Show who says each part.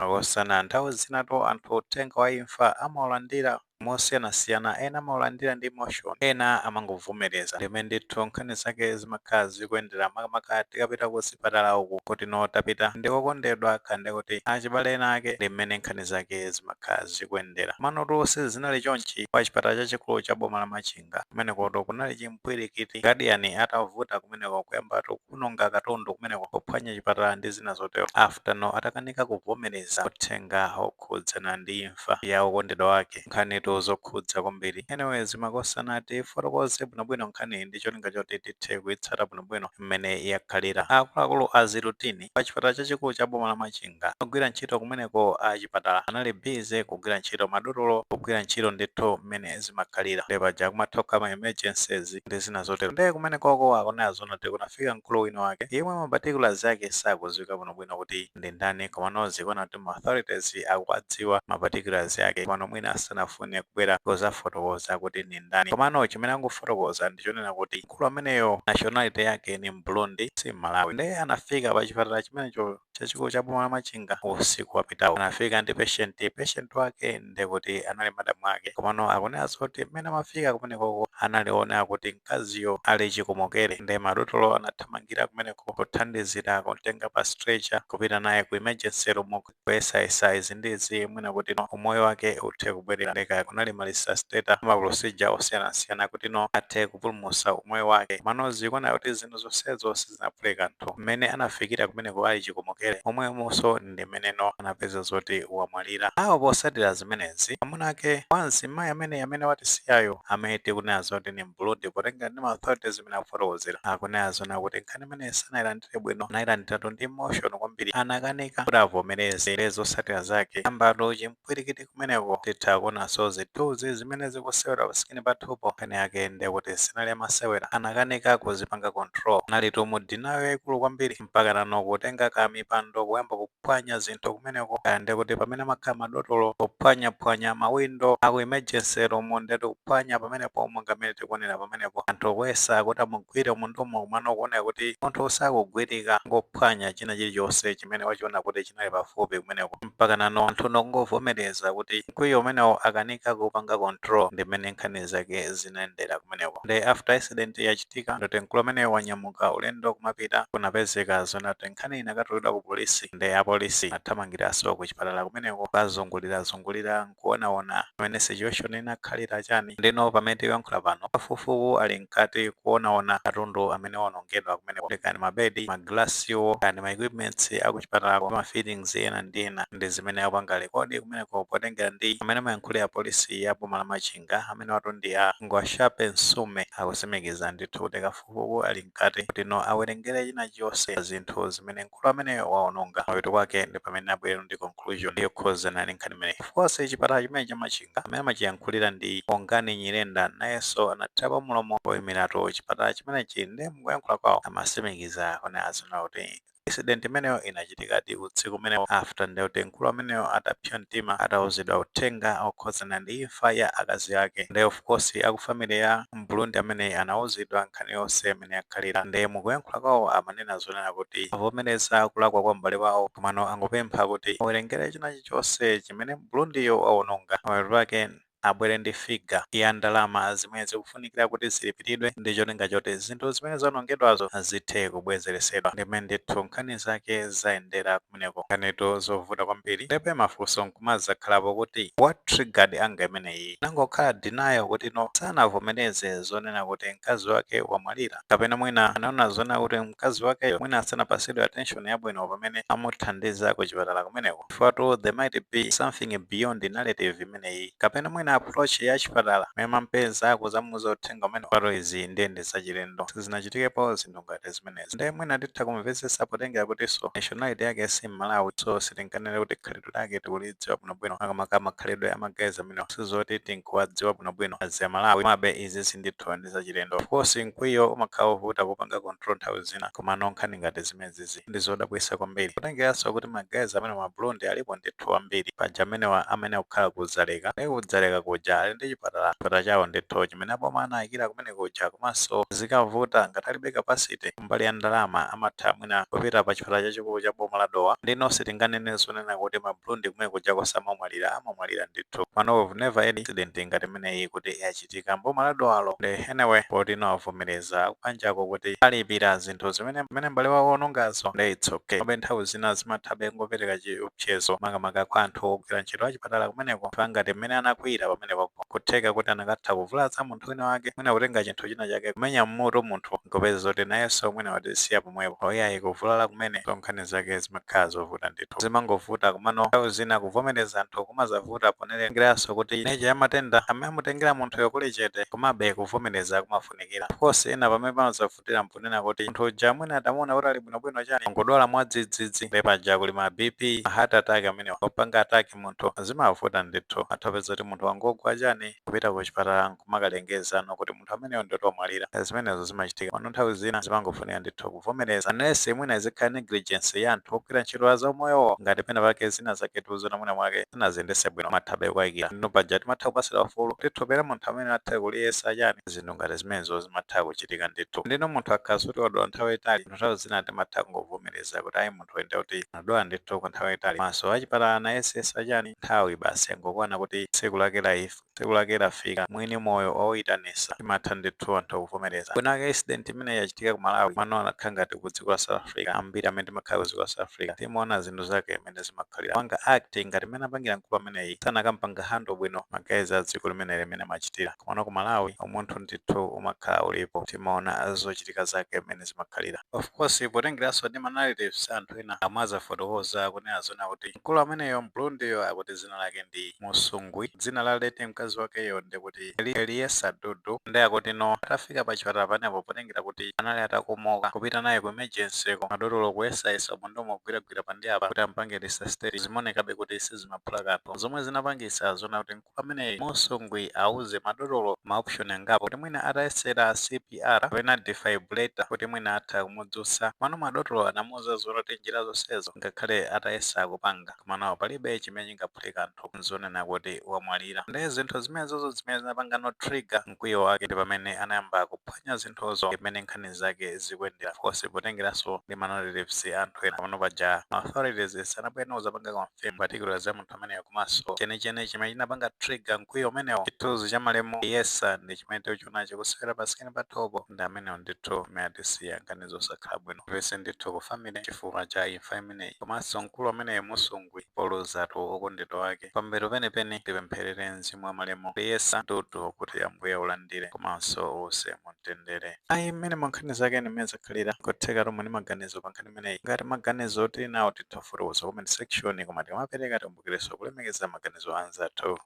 Speaker 1: akosana nthawi zinatu anthu uthenga wa imfa amaulandira mosiyanasiyana, ena amaulandira ndi emotion, ena amangovomereza. Ndimene ndithu nkhani zake zimakhala zikuyendera makamaka tikapita ku zipatala uku kuti tapita ndi okondedwa khande kuti achibale ena ake, ndi mmene nkhani zake zimakhala zikuyendera. Manotu sizinali chonchi pa chipatala chachikulu cha boma la Machinga, kumeneko kunali chimpwirikiti guardian atavuta kumeneko kuyambatu kunonga katundu kumeneko kuphwanya chipatala ndi zina zotero, after atakanika kuvomereza uthenga okhudzana ndi imfa ya okondedwa wake, nkhanitu zokhudza kwambiri. Anyways, makosana tifotokoze bwinobwino nkhani ndi cholinga choti tithe kuyitsata bwinobwino mmene yakhalira. Akuluakulu a zirutini pa chipatala chachikulu cha boma la Machinga kugwira ntchito kumeneko a chipatala anali busy kugwira ntchito madotolo, kugwira ntchito ndithu mmene zimakhalira, ndi paja kumathoka ma emergencies ndi zina zotero. Ndi kumenekoko akunazona kunafika mkulu wina wake yemwe ma particulars ake sakudziwika bwinobwino kuti ndi ndani, komano zikuona kuti ma authorities akudziwa ma particulars ake, komano mwina asanafune kubwera kuzafotokoza kuti ndi ndani. Komano chimene angofotokoza ndichonena kuti mkulu ameneyo nationality yake ni Mburundi, si Malawi. Ndi anafika pa chipatala chimenecho chachikulu cha boma la Machinga usiku wapitawo. Anafika ndi patient wake ndekuti anali madamu ake, komano akunenazo kuti mmene amafika kumenekoko analiona kuti mkaziyo ali chikomokere, ndi madotolo anathamangira kumeneko kuthandizira kutenga pa stretcher kupita naye ku emergency room kuyesayesa izi ndizi mwina kuti umoyo wake uthe kubwerera. Ndeka kunali ma resuscitator ma procedure osiyanasiyana kuti athe kupulumutsa umoyo wake, komano zikuona kuti zinthu zonsezo sizinapuleka nthu. Mmene anafikira kumeneko ali chikomokere omwemonso ndi mmene anapeza zoti wamwalira. Awo posatira zimenezi amuna ake wansi mayi amene watisiyayo amene tikunena zoti ni Mburundi, potenga ndi ma authorities zimene akufotokozera akunena zona kuti nkhani imene sanayilandire bwino, anayilandiratu ndi emotion kwambiri, anakanika kuti avomereze zosatira zake. Ambatu chimpwirikiti kumeneko titha kuonanso zithunzi zimene zikusewera pasikini pathupo, nkhani yake ndekuti sinali amasewera, anakanika kuzipanga control, analitu mu denial yayikulu kwambiri mpaka kutenga kamipando kuyamba kuphwanya zinthu kumeneko, ndekuti pamene amakhala madotolo kuphwanyaphwanya mawindo aku emergency room, ndetu kuphwanya pamenepo mongamene tikuonera pamenepo anthu kuyesa kuti amugwire mundumo, kumano kuoneka kuti munthu sakugwirika ngophwanya china chilichonse chimene wachiona kuti chinali pafupi kumeneko, mpaka anthu nongovomereza kuti mkwiyo umenewo akanika kupanga control. Ndi mmene nkhani zake zinayendera kumeneko. Ndi after accident yachitika ndoti mkulu ameneyo wanyamuka ulendo kumapita, kunapezeka zona kuti nkhani inakatulidwa ku polisi, ndi apolisi athamangiranso ku chipatala kumeneko kazungulira nkuonaona pamene situation inakhalira chani. Ndino pamene tikuyankhula pano pafupifupi ali mkati kuonaona katundu amene wanongedwa kumeneko, kani mabedi, maglasiwo, kani ma equipments akuchipatala, ma feedings ena ndi ena, ndi zimene akupanga rekodi kumeneko, potengera ndi amene mayankhulira polisi ya boma la Machinga amene watu ndi a Ngwashape Nsume akusemekeza ndithu kuti kafupifupi ali mkati kuti awerengere china chonse zinthu zimene mkulu amene waononga mapeto kwake, ndi pamene abwera ndi conclusion yokhuzana ndi nkhani imene. Of course chipatala chimene cha Machinga amene amachiyankhulira ndi Ongani Nyirenda, nayenso anathapa mulomo poyimiratu chipatala chimenechi, ndi mukuyankhula kwawo amasemekeza kunazona kuti incident imeneyo inachitikadi usiku umenewo after ndekuti mkulu ameneyo adapsa mtima atawuzidwa uthenga okhuzana ndi imfa ya akazi ake. Ndi of course akufamily ya Mburundi amene anawuzidwa nkhani yonse imene yakhalira, ndi mukuyankhula kwawo amanena zonena kuti avomereza kulakwa kwa m'bale wawo, komano angopempha kuti awerengere china chilichonse chimene Mbulundiyo waononga mapeto ake abwere ndi figa ya ndalama zimene zikufunikira kuti zilipiridwe, ndi cholinga choti zinthu zimene zaonongedwazo zithe kubwezeresedwa. Ndi mmene ndithu nkhani zake zayendera kumeneko, nkhanitu zovuta kwambiri. Ndipo mafunso nkumazakhalapo kuti what triggered anga imeneyi, nangokhala denial kuti sanavomereze zonena kuti mkazi wake wamwalira, kapena mwina anaona zona kuti mkazi wakeyo mwina asanapasidwe attention yabwino pamene amuthandiza ku chipatala kumeneko, chifukwa there might be something beyond narrative imeneyi, kapena mwina approach ya chipatala mema mpeza kuzamuza uthenga umene paro izi ndi zachilendo sizinachitikepo zinthu ngati zimenezi. Ndi mwina titha kumvetsetsa potengera kutinso nationality yake si Malawi, so sitinkanena kuti khalidwe lake tikulidziwa bwinobwino, makamaka makhalidwe amagazi amene sizoti tinkuwadziwa bwinobwino azi Malawi, mabe izi sindithu ndi zachilendo. Of course mkwiyo umakhala wovuta kupanga control nthawi zina, komano nkhani ngati zimenezi ndi zodabwitsa kwambiri, kutengeranso kuti magazi amene ma Burundi alipo ndithu ambiri paja amene akukhala kudzaleka kuja ali ndi chipatala chawo ndithu chimene aboma anayikira kumene kuja komanso zikavuta ngati alibe capacity mbali ya ndalama amatha mwina kupita pa chipatala chachikulu cha boma la Dowa. Ndino sitinganenenso nena kuti mabulundi kumene kuja amamwalira ndithu. Pano of never any incident ngati imeneyi kuti yachitika mboma la Dowalo. Anyway poti inovomereza kupanjako kuti alipira zinthu zimene mbale wawo onongazo ndi it's okay. Kobe nthawi zina zimathabe ngopereka chiopsezo makamaka kwa anthu ogwira ntchito achipatala kumeneko ngati mmene anakwira pamenepo kutheka kuti anakatha kuvulaza munthu wina wake mwina kutenga chinthu china chake kumenya mmutu munthu nkupeza zoti nayenso mwina watisiya pomwepo oyayi kuvulala kumene nkhani zake zimakhala zovuta ndithu zimangovuta kumano nthawi zina kuvomereza anthu kumazavuta ponerengeranso kuti neja ya matenda amene amutengera munthu yokuli chete komabe kuvomereza kumafunikira. Of course ena pamene pamazavutira mpunena kuti munthu uja mwina atamuona kuti ali bwinobwino chani ngodwala mwadzidzidzi lepaja kuli ma BP heart attack amene opanga attack munthu zimavuta ndithu atapeza kuti munthu wangogwa chani kupita ku chipatala nkumakalengeza kuti munthu ameneyo ndi wamwalira. Zimenezo zimachitika pano nthawi zina zimangofunika ndithu kuvomereza nese mwina izikhala negligence ya anthu ogwira ntchito za moyowo ngati pena pake zina zaketu zona mwina mwake zinaziyendese bwino mathabe kwayikira ndino paja timatha kupasira ufulu tithopera munthu amene athe kuliyesa chani zinthu ngati zimenezo zimatha kuchitika ndithu. Ndino munthu akhaza kuti wadwala nthawi itali nthawi zina timatha kungovomereza kuti ayi munthu ende kuti adwala ndithu kwa nthawi itali maso achipatala anayesesa chani nthawi basi angokwana kuti tsiku lake lafika mwini moyo oyitanisa timatha ndithu anthu kuvomereza. Kunaka incident imene yachitika ku Malawi mano anakhala ngati ku dziko la South Africa ambiri amene timakhala ku dziko la South Africa timaona zinthu zake imene zimakhalira panga acting ngati imene apangira mkulu ameneyi sanakampanga handle bwino magazi a dziko limene amachitira komano ku Malawi umunthu ndithu umakhala ulipo timaona zochitika zake imene zimakhalira. Of course potengeranso ndi manarratives anthu ena amazafotokoza kunena zona kuti mkulu ameneyo Mbulundiyo akuti zina lake ndi Musungwi dzina la leti mkazi wakeyo ndi kuti Eliesa Dudu ndi akuti no atafika pa chipatala panepo potengera kuti anali atakomoka kupita naye ku emergency ko madotolo kuyesayesa munthu mogwiragwira pandiapa kuti ampange resuscitate zimonekabe kuti sizimaphula kanthu zomwe zinapangisa zona kuti mkulu ameneyi Musungwi auze madotolo ma option angapo kuti mwina atayesera CPR kapena defibrillator kuti mwina atha kumudzutsa mano madotolo anamuwuza zona kuti njira zonsezo ngakhale atayesa kupanga komano palibe chimene chingaphule kanthu nzonena kuti wamwalira. Ndi zinthu zimenezozo zimene zinapanga no trigger mkwiyo wake ndi pamene anayamba kuphwanya zinthuzo imene nkhani zake zikuyendera. Of course potengeranso ndi manarratives anthu ena pano paja authorities sanabwene uzapanga confirm particular za munthu ameneyo komanso chenicheni chimene chinapanga trigger mkwiyo umenewo chithunzi cha malemu yesa ndi chimene chonacho kuswera pasikeni pathopo ndi amenewo ndithu mmene atisiya nkhani zosakhala bwino vese ndithu ku family chifukwa cha imfa imeneyi komanso mkulu ameneyo Musungwi polozatu okondedwa wake pambero penipeni tipempherere mzimu wa malemu yesa Dudu kuti ambuye ulandire komanso use mumtendere. Ayi mmene nkhani zake nimene zakhalira kutheka tomwe ni maganizo pa nkhani imeneyi ngati maganizo tili nawo titha kufotokoza comment section koma timapereka tikumbukirenso kulemekeza maganizo anzathu.